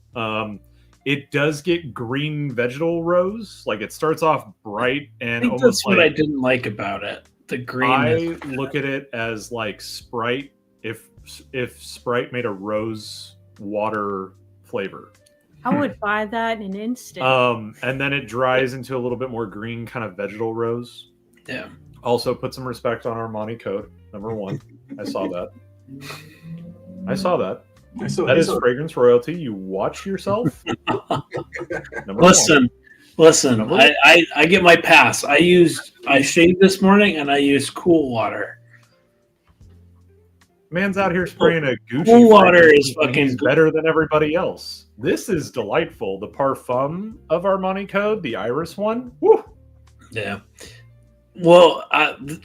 It does get green vegetal rose. Like, it starts off bright and I think almost that's like, what I didn't like about it. The green. I look at it as like Sprite, if Sprite made a rose water flavor. I would buy that in an instant. And then it dries into a little bit more green kind of vegetal rose. Yeah. Also put some respect on Armani code, number 1. I saw that. That is fragrance royalty. You watch yourself. Listen. I get my pass. I shaved this morning and I used cool water. Man's out here spraying a Gucci. Cool water is fucking better than everybody else. This is delightful. The parfum of Armani Code, the Iris one. Woo! Yeah. Well,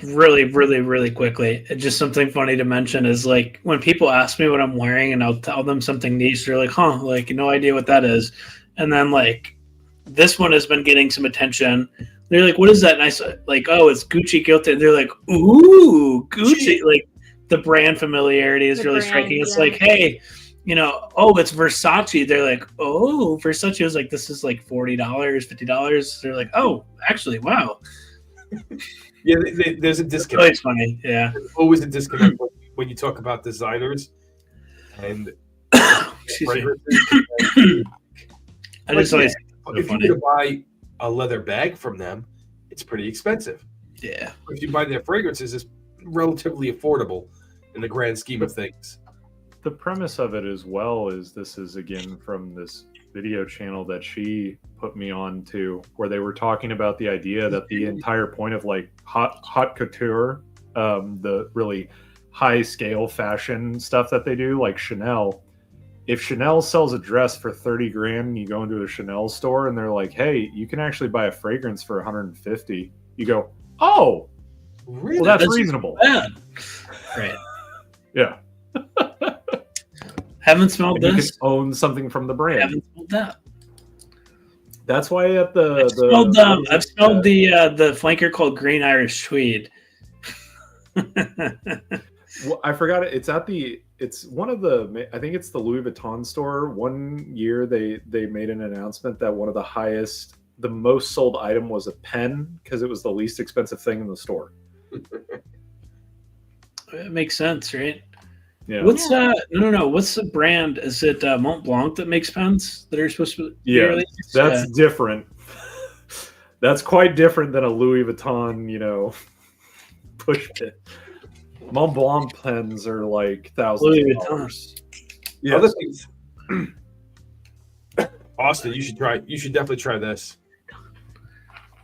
really, really, really quickly, just something funny to mention is like when people ask me what I'm wearing and I'll tell them something niche, they're like, huh, like no idea what that is. And then like this one has been getting some attention. They're like, what is that? And I said, like, oh, it's Gucci Guilty. They're like, ooh, Gucci. Like the brand familiarity is really striking. It's like, hey, oh, it's Versace. They're like, oh, Versace was like, this is like $40, $50. They're like, oh, actually, wow. Yeah, there's a disconnect. Always funny, yeah. There's always a disconnect when you talk about designers and fragrances. I just always if you were to buy a leather bag from them, it's pretty expensive. Yeah. If you buy their fragrances, it's relatively affordable in the grand scheme of things. The premise of it as well is this is again from this video channel that she put me on to, where they were talking about the idea that the entire point of like haute couture, the really high scale fashion stuff that they do, like Chanel. If Chanel sells a dress for 30 grand, you go into a Chanel store and they're like, hey, you can actually buy a fragrance for 150. You go, oh, really? Well, that's reasonable. Bad. Right. Yeah. Haven't smelled and this. You can own something from the brand. Haven't smelled that. That's why at I've smelled the flanker called Green Irish Tweed. Well, I forgot it. It's one of the, I think it's the Louis Vuitton store. One year they made an announcement that one of the most sold item was a pen because it was the least expensive thing in the store. It makes sense, right? Yeah. What's What's the brand? Is it Mont Blanc that makes pens that are supposed to be released? That's different. That's quite different than a Louis Vuitton, push pin. Mont Blanc pens are like thousands of dollars. Yeah. Other things. Austin, you should definitely try this.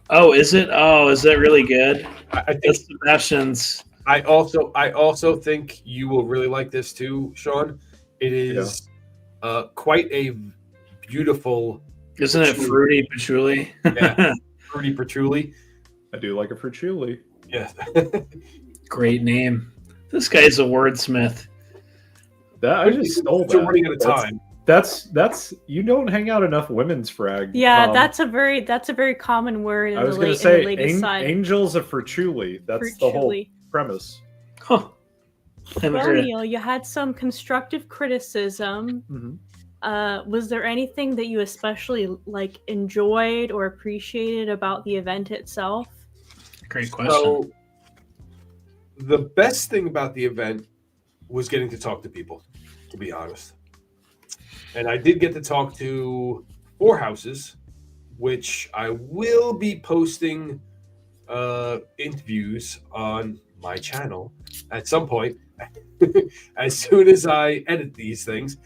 Oh, is it? Oh, is that really good? I think that's Sebastian's. I also think you will really like this too, Sean. It is quite a beautiful. Isn't it fruity patchouli? Yeah, fruity patchouli. I do like a patchouli. Yeah. Great name. This guy's a wordsmith. I just stole that. Running out of time. That's you don't hang out enough women's frag. Yeah, that's a very common word. I was going to say angels of patchouli. That's the whole premise. Huh. Well, Neil, you had some constructive criticism. Mm-hmm. Was there anything that you especially enjoyed or appreciated about the event itself? Great question. So, the best thing about the event was getting to talk to people, to be honest. And I did get to talk to 4 houses, which I will be posting interviews on my channel at some point as soon as I edit these things.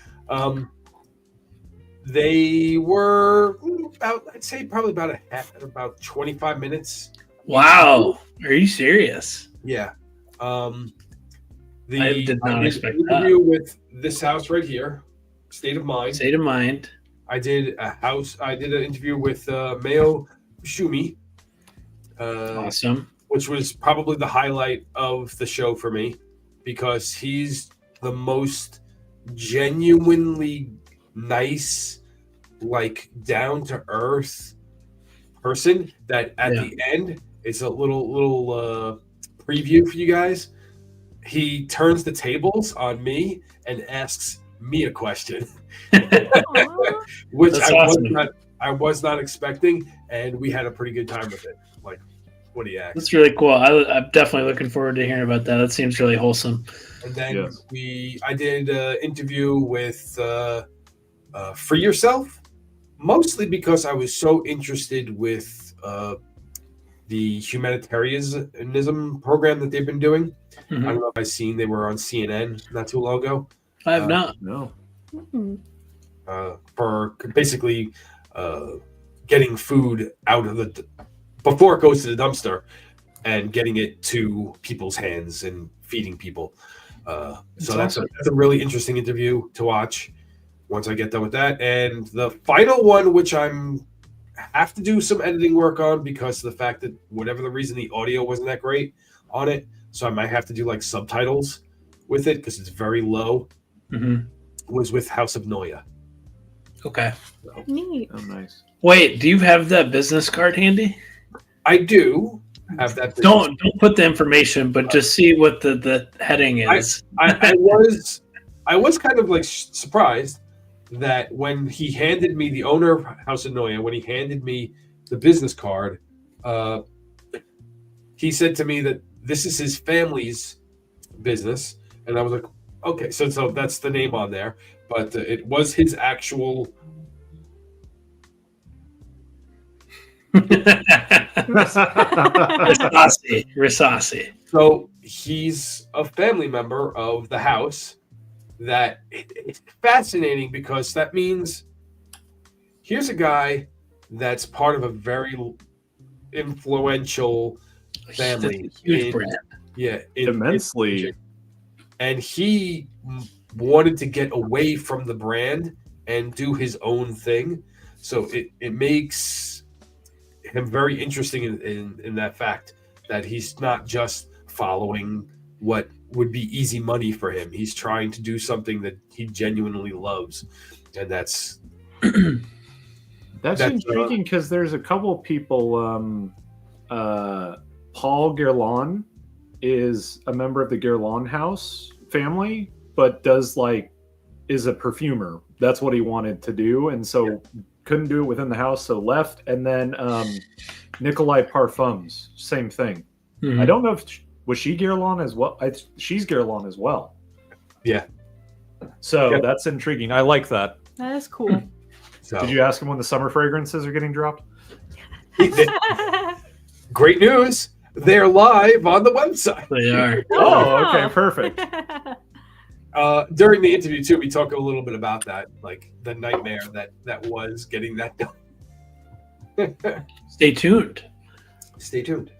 They were about 25 minutes. Wow. Are you serious? Yeah. I did not expect that. Interview with this house right here, State of Mind. State of Mind. I did an interview with Mayo Shumi. Awesome. Which was probably the highlight of the show for me because he's the most genuinely nice, down to earth person that at the end is a little preview for you guys. He turns the tables on me and asks me a question, which I was not expecting, and we had a pretty good time with it. What do you ask? That's really cool. I'm definitely looking forward to hearing about that. That seems really wholesome. And then I did an interview with Free Yourself, mostly because I was so interested with the humanitarianism program that they've been doing. Mm-hmm. I don't know if I've seen, they were on CNN not too long ago. I have not. No. For basically getting food out of before it goes to the dumpster and getting it to people's hands and feeding people. So that's a really interesting interview to watch once I get done with that. And the final one, which have to do some editing work on because of the fact that whatever the reason the audio wasn't that great on it. So I might have to do subtitles with it because it's very low. Mm-hmm. Was with House of Noya. Okay. Neat. Oh, nice. Wait, do you have that business card handy? I do have that. Don't put the information, but just see what the heading is. I was I was kind of like surprised that when he handed me, the owner of House of Noya, when he handed me the business card, he said to me that this is his family's business, and I was like, okay, so that's the name on there, but it was his actual. Risasi. So he's a family member of the house. That it's fascinating because that means here's a guy that's part of a very influential family. Huge brand. Yeah. Immensely. And he wanted to get away from the brand and do his own thing. So it makes him very interesting in that fact that he's not just following what would be easy money for him. He's trying to do something that he genuinely loves, and that's intriguing because there's a couple of people. Paul Guerlain is a member of the Guerlain house family, but is a perfumer. That's what he wanted to do, and so couldn't do it within the house, so left. And then Nikolai Parfums, same thing. Mm-hmm. I don't know if was she Guerlain as well. She's Guerlain as well. Yeah. So that's intriguing. I like that. That is cool. So, did you ask him when the summer fragrances are getting dropped? Great news. They're live on the website. They are. Oh, okay, perfect. During the interview too, we talk a little bit about that, like the nightmare that was getting that done. Stay tuned. Stay tuned.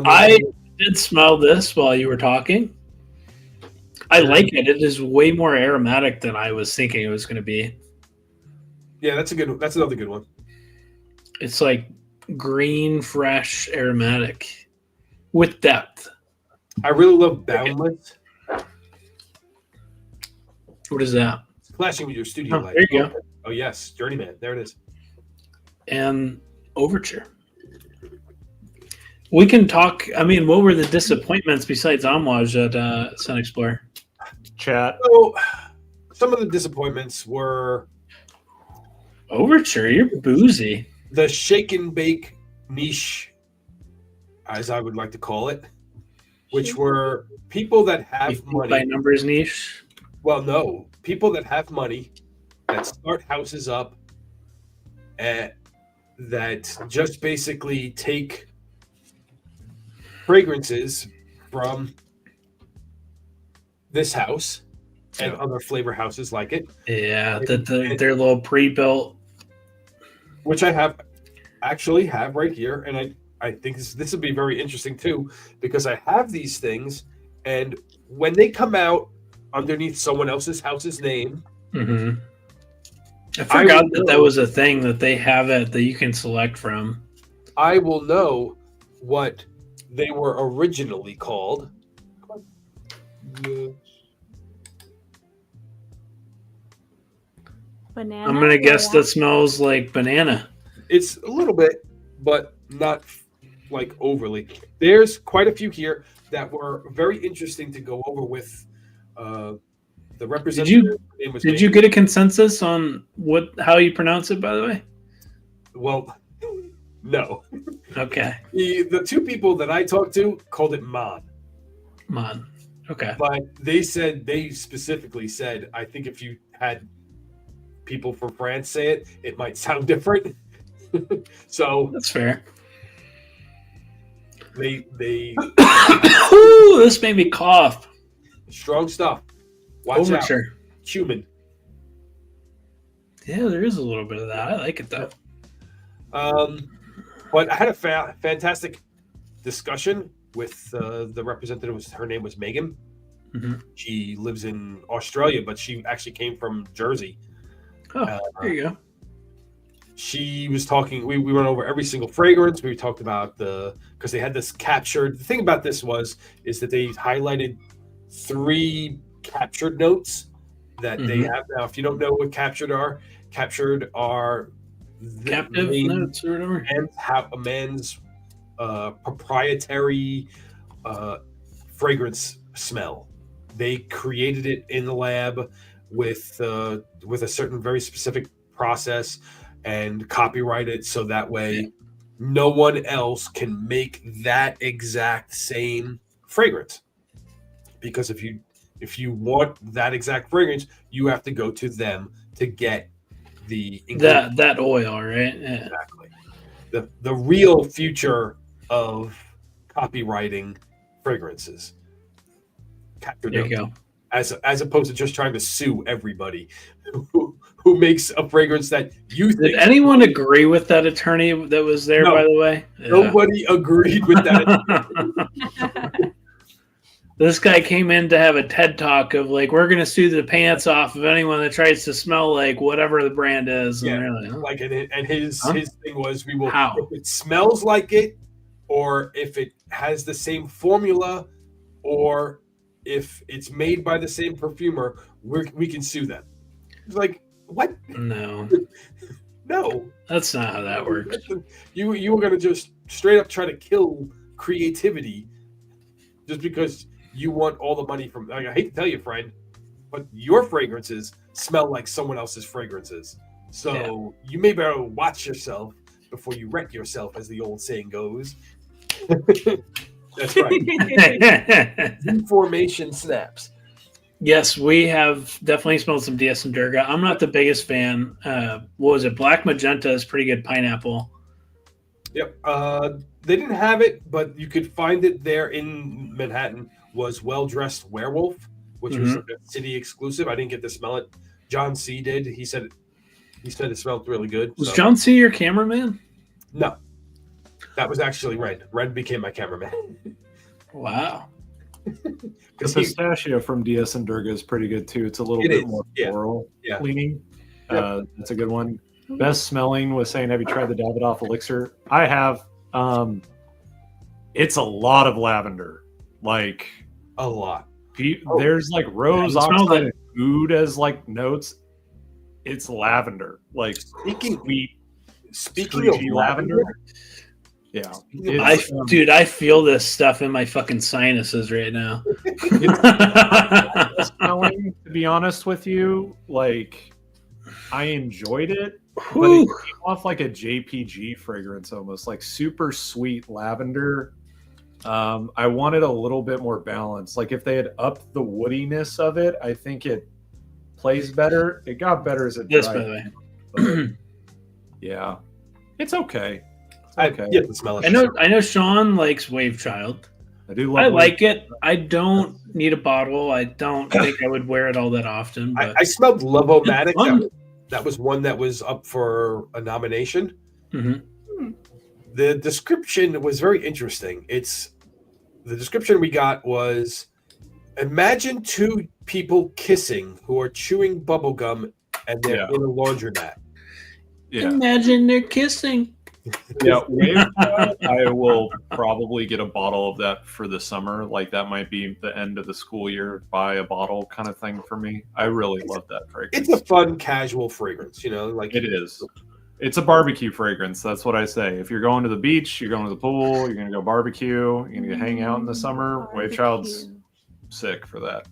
I did smell this while you were talking. I like it. It is way more aromatic than I was thinking it was going to be. Yeah, that's another good one. It's like green, fresh, aromatic with depth. I really love Boundless. What is that? It's flashing with your studio light. There you go. Oh yes, Journeyman. There it is. And Overture. We can talk. I mean, what were the disappointments besides Amouage at ScentXplore? Chat. So, some of the disappointments were Overture. You're boozy. The shake and bake niche, as I would like to call it, which were people that have money. By numbers niche. Well, no, people that have money that start houses up, and that just basically take fragrances from this house and other flavor houses like it. Yeah, their little pre-built, which I actually have right here, and I think this would be very interesting too, because I have these things, and when they come out underneath someone else's house's name, mm-hmm. I forgot that was a thing that they have that you can select from. I will know what they were originally called. Banana. I'm gonna guess that smells like banana. It's a little bit, but not like overly. There's quite a few here that were very interesting to go over with the representative. Did you get a consensus on how you pronounce it, by the way? Well, no. Okay. The two people that I talked to called it Man. Man. Okay. But they specifically said, I think if you had people from France say it, it might sound different. So that's fair. They Ooh, this made me cough. Strong stuff. Watch Overture. Out. Human. Yeah, there is a little bit of that. I like it though. But I had a fantastic discussion with the representative. Her name was Megan. Mm-hmm. She lives in Australia, but she actually came from Jersey. Oh, there you go. She was talking. We went over every single fragrance. We talked about because they had this captured. The thing about this is that they highlighted 3 captured notes that they have now. If you don't know what captured are captive notes or whatever, and have a man's proprietary fragrance smell. They created it in the lab with a certain very specific process and copyright it so that way no one else can make that exact same fragrance. Because if you want that exact fragrance, you have to go to them to get the that oil, right? Yeah. Exactly. The real future of copywriting fragrances. There you go. As opposed to just trying to sue everybody who makes a fragrance that you think. Did anyone agree with that attorney that was there, No. by the way? Yeah. Nobody agreed with that. This guy came in to have a TED talk of like, we're going to sue the pants off of anyone that tries to smell like whatever the brand is. Yeah, and like, and his thing was, we will, How? if it smells like it, or if it has the same formula, or if it's made by the same perfumer, we can sue them. It's like, what? No. No. That's not how that works. You were going to just straight up try to kill creativity just because you want all the money from. I hate to tell you, friend, but your fragrances smell like someone else's fragrances. So you may better watch yourself before you wreck yourself, as the old saying goes. That's right. Information snaps. Yes, we have definitely smelled some DS and Durga. I'm not the biggest fan. What was it? Black Magenta is pretty good pineapple. Yep. They didn't have it, but you could find it there in Manhattan. Was Well Dressed Werewolf, which was a city exclusive. I didn't get to smell it. John C. did. He said it smelled really good. Was John C. your cameraman? No. That was actually Ren. Ren became my cameraman. Wow. The pistachio from DS and Durga is pretty good too. It's a little bit more floral leaning. That's a good one. Best smelling was saying, have you tried the Davidoff elixir? I have. It's a lot of lavender. Like a lot. There's like rose oxide and oud as like notes. It's lavender. Like speaking of lavender. Yeah. I feel this stuff in my fucking sinuses right now. Smelling, to be honest with you, like I enjoyed it, but it came off like a JPG fragrance almost, like super sweet lavender. I wanted a little bit more balance. Like if they had upped the woodiness of it, I think it plays better. It got better as it dried. By the way. Yeah. It's okay. Okay. Yeah, the smell. I know Sean likes Wave Child. I like it. I don't need a bottle. I don't think I would wear it all that often. But I smelled Love-O-Matic. That was one that was up for a nomination. Mm-hmm. The description was very interesting. The description we got was, imagine two people kissing who are chewing bubblegum and they're in a laundromat. Yeah. Imagine they're kissing. Yeah, I will probably get a bottle of that for the summer. Like that might be the end of the school year, buy a bottle kind of thing for me. I really love that fragrance. It's a fun, casual fragrance, like it is. It's a barbecue fragrance. That's what I say. If you're going to the beach, you're going to the pool, you're going to go barbecue, you're going to hang out in the summer. Wave Child's sick for that.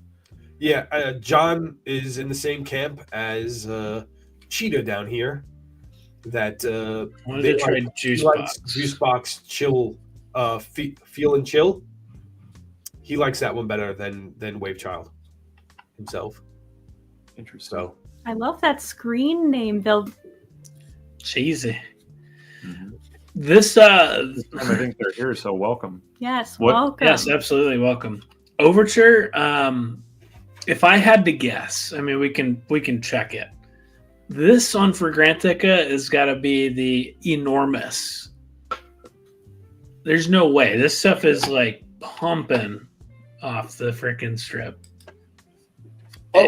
Yeah, John is in the same camp as Cheetah down here. That they tried Juice Box. Juice Box Chill, Feel and Chill. He likes that one better than Wave Child himself. Interesting. So I love that screen name. They'll cheesy. Mm-hmm. This I think they're here, so welcome. Yes, welcome. Yes, absolutely welcome. Overture. If I had to guess, I mean, we can check it. This on Fragrantica has got to be the enormous. There's no way. This stuff is like pumping off the freaking strip. Oh.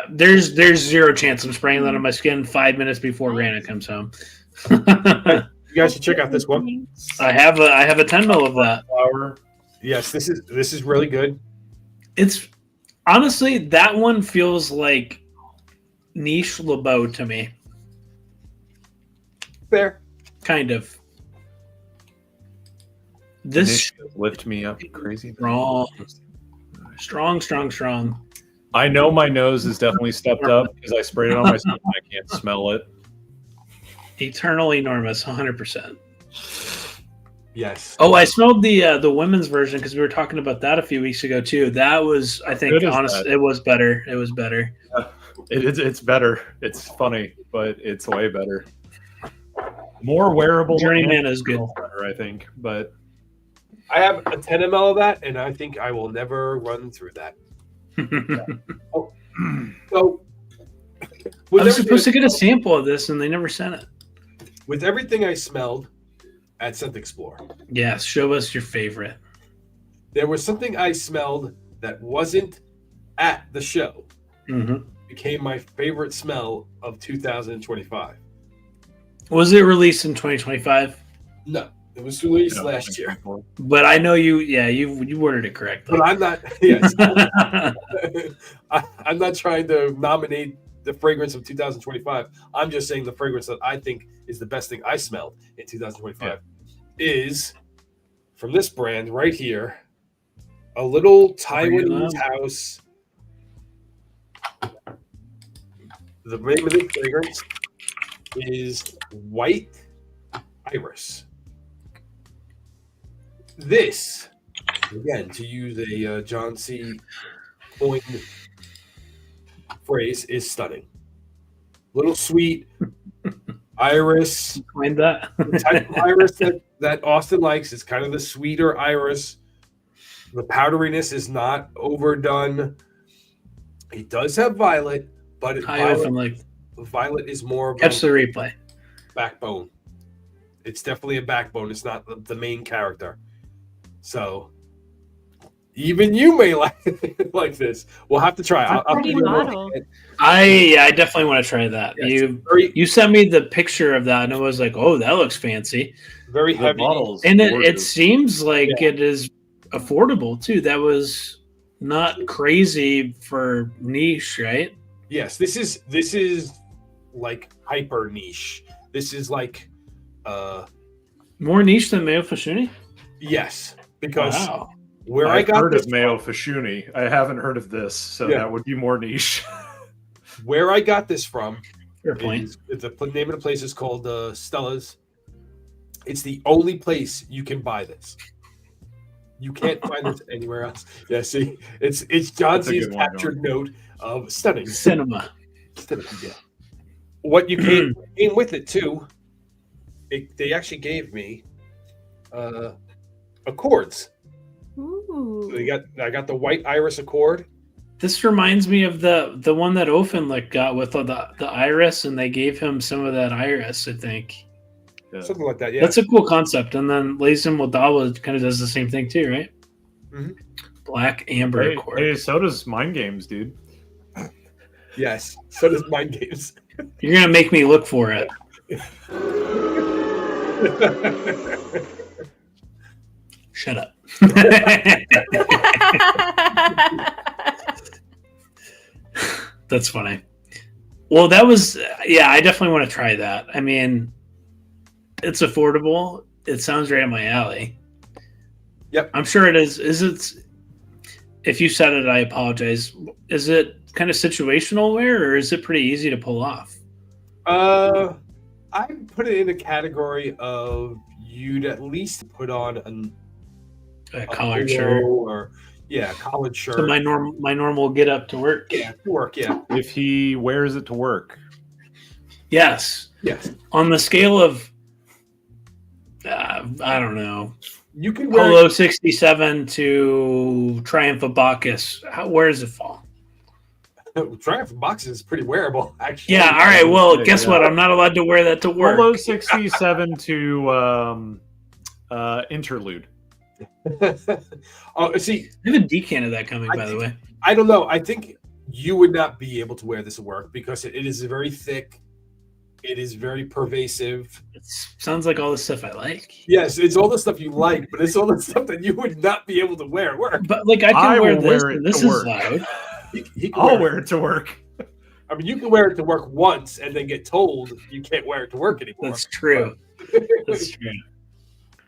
There's zero chance I'm spraying that on my skin 5 minutes before Rana comes home. You guys should check out this one. I have a 10 ml of that. Flower. Yes, this is really good. It's honestly, that one feels like Niche LeBeau to me. Fair. Kind of. This lift me up crazy. Wrong. Strong. I know my nose is definitely stepped up because I sprayed it on my skin and I can't smell it. Eternal enormous, 100%. Yes. Oh, I smelled the women's version because we were talking about that a few weeks ago too. That was, I think, honestly, it was better. It was better. It's better. It's funny, but it's way better. More wearable. Journeyman is good. Better, I think, but I have a 10 ml of that, and I think I will never run through that. So, I was supposed to get a sample of this, and they never sent it. With everything I smelled at ScentXplore, yes, show us your favorite. there was something I smelled that wasn't at the show. Mm-hmm. Became my favorite smell of 2025. Was it released in 2025? No, it was released last year. But I know you worded it correctly. But I'm not. Yes, I'm not trying to nominate the fragrance of 2025. I'm just saying the fragrance that I think is the best thing I smelled in 2025 is from this brand right here, a little Taiwanese house. The name of the fragrance is White Iris. This, again, to use a John C. coined phrase, is stunning. Little sweet iris. Find that. The type of iris that Austin likes is kind of the sweeter iris. The powderiness is not overdone. It does have violet, but violet is more of catch the replay. Backbone. It's definitely a backbone. It's not the main character. So even you may like this. We'll have to try. I'll pretty model. I definitely want to try that. Yes, you sent me the picture of that, and it was like, oh, that looks fancy. Very heavy. And it seems like it is affordable too. That was not crazy for niche, right? Yes, this is like hyper niche. This is like more niche than Mayo Fashuni? Yes, because I've heard of Mayo Fashuni. I haven't heard of this, so that would be more niche. Where I got this from, fair point. The name of the place is called Stella's. It's the only place you can buy this. You can't find this anywhere else. Yeah, see, it's John C's captured note of stunning cinema. Yeah. What you came with it too? They actually gave me accords. Ooh. So I got the White Iris Accord. This reminds me of the one that Ofen got with the iris, and they gave him some of that iris, I think. Yeah. Something like that, yeah. That's a cool concept. And then Lazim Wadawa kind of does the same thing too, right? Mm-hmm. Black Amber Accord. Hey, so does Mind Games, dude. Yes, so does Mind Games. You're going to make me look for it. Shut up. That's funny. Well, that was, I definitely want to try that. I mean, it's affordable. It sounds right up my alley. Yep. I'm sure it is. If you said it, I apologize. Is it kind of situational wear, or is it pretty easy to pull off? I put it in a category of you'd at least put on a collared shirt or collared shirt. So my normal get up to work. Yeah, to work. Yeah. If he wears it to work. Yes. On the scale of I don't know. You can wear Polo 67 to Triumph of Bacchus. Where does it fall? Triumph of Bacchus is pretty wearable, actually. Yeah. All right. Well, guess what? I'm not allowed to wear that to work. Polo 67 to Interlude. Oh, see, I have a decan of that coming, by the way. I don't know. I think you would not be able to wear this at work because it is very thick. It is very pervasive. It sounds like all the stuff I like. Yes, it's all the stuff you like, but it's all the stuff that you would not be able to wear at work. But like I can wear this, and this is loud. I'll wear it to work. I mean, you can wear it to work once and then get told you can't wear it to work anymore. That's true. That's true.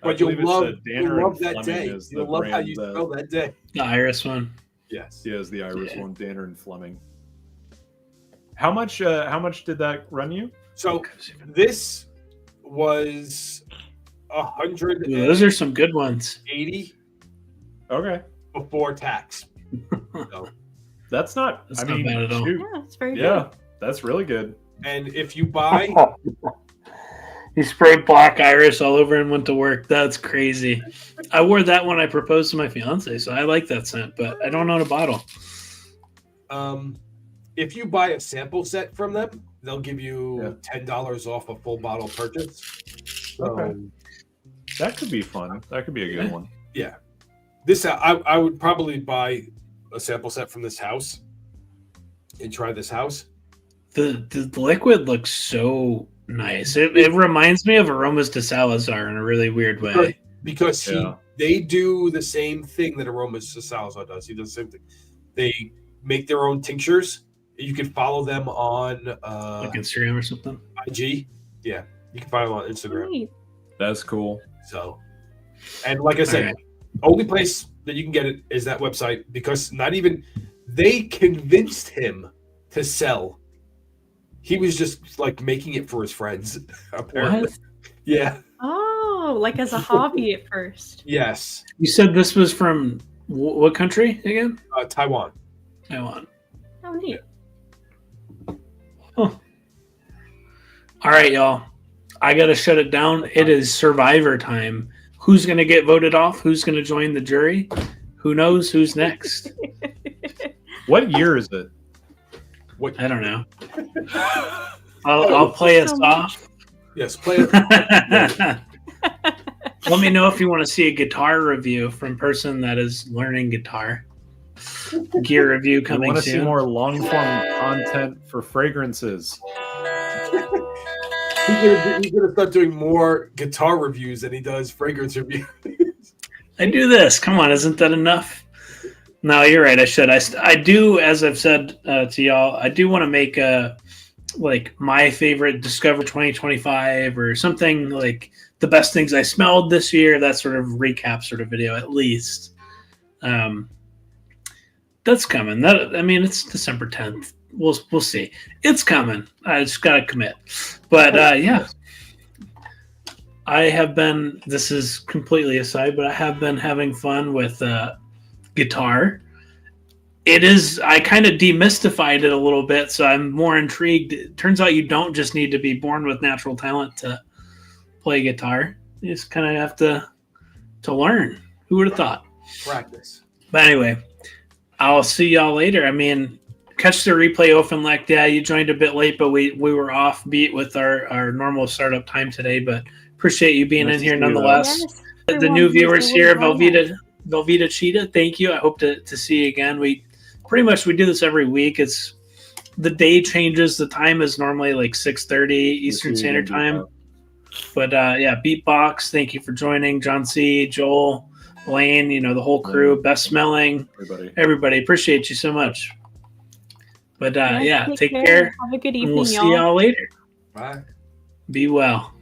But you'll love that day. You'll love how you smell that day. The iris one. Yes. He has the Irish one, Danner and Fleming. How much did that run you? So this was 180 Those are some good ones. Okay. before tax. So, That's not That's not bad at all. shoot. Yeah, it's very Yeah, that's really good. and if you buy, He sprayed black iris all over and went to work. That's crazy. I wore that when I proposed to my fiance, so I like that scent, but I don't own a bottle. if you buy a sample set from them, they'll give you $10 off a full bottle purchase. So, Okay. That could be fun. That could be a good one. yeah, this I would probably buy a sample set from this house and try this house. The liquid looks so nice. It reminds me of Aromas de Salazar in a really weird way. Because they do the same thing that Aromas de Salazar does. He does the same thing. They make their own tinctures. You can follow them on Like Instagram or something. IG. Yeah, you can find them on Instagram. Great. That's cool. So, and like I said, Alright. only place that you can get it is that website because not even they convinced him to sell. He was just like making it for his friends. Apparently. What? Yeah. Oh, like as a hobby at first. Yes. You said this was from what country again? Taiwan. Taiwan. Oh, neat. All right, y'all. I got to shut it down. It is Survivor time. Who's going to get voted off? Who's going to join the jury? Who knows who's next? What year is it? What? I don't know. I'll play us off. Yes. Play it. Let me know if you want to see a guitar review from person that is learning guitar. Gear review I coming want to see soon. more long form content for fragrances. He's gonna start doing more guitar reviews than he does fragrance reviews. I do this. Come on, isn't that enough? No, you're right. I should. I do, as I've said to y'all, I do want to make like my favorite Discover 2025 or something like the best things I smelled this year. That sort of recap sort of video, at least. That's coming. It's December 10th. We'll see. It's coming. I just gotta commit. But yeah. I have been, this is completely aside, but I have been having fun with guitar. I kind of demystified it a little bit, so I'm more intrigued. It turns out you don't just need to be born with natural talent to play guitar. You just kind of have to learn. Who would have thought? Practice. But anyway, I'll see y'all later. Catch the replay, Offenlect. Yeah, you joined a bit late, but we were offbeat with our normal startup time today, but appreciate you being in here nonetheless. Yes, The everyone new who's viewers really here, well. Velveeta Cheetah, thank you. I hope to see you again. We do this every week. It's the day changes. The time is normally like 6:30 Eastern Standard Time. But yeah, Beatbox, thank you for joining. John C, Joel, Blaine, the whole crew, Best Smelling, everybody. Appreciate you so much. But yeah, take care. Have a good And evening, we'll see y'all later. Bye. Be well.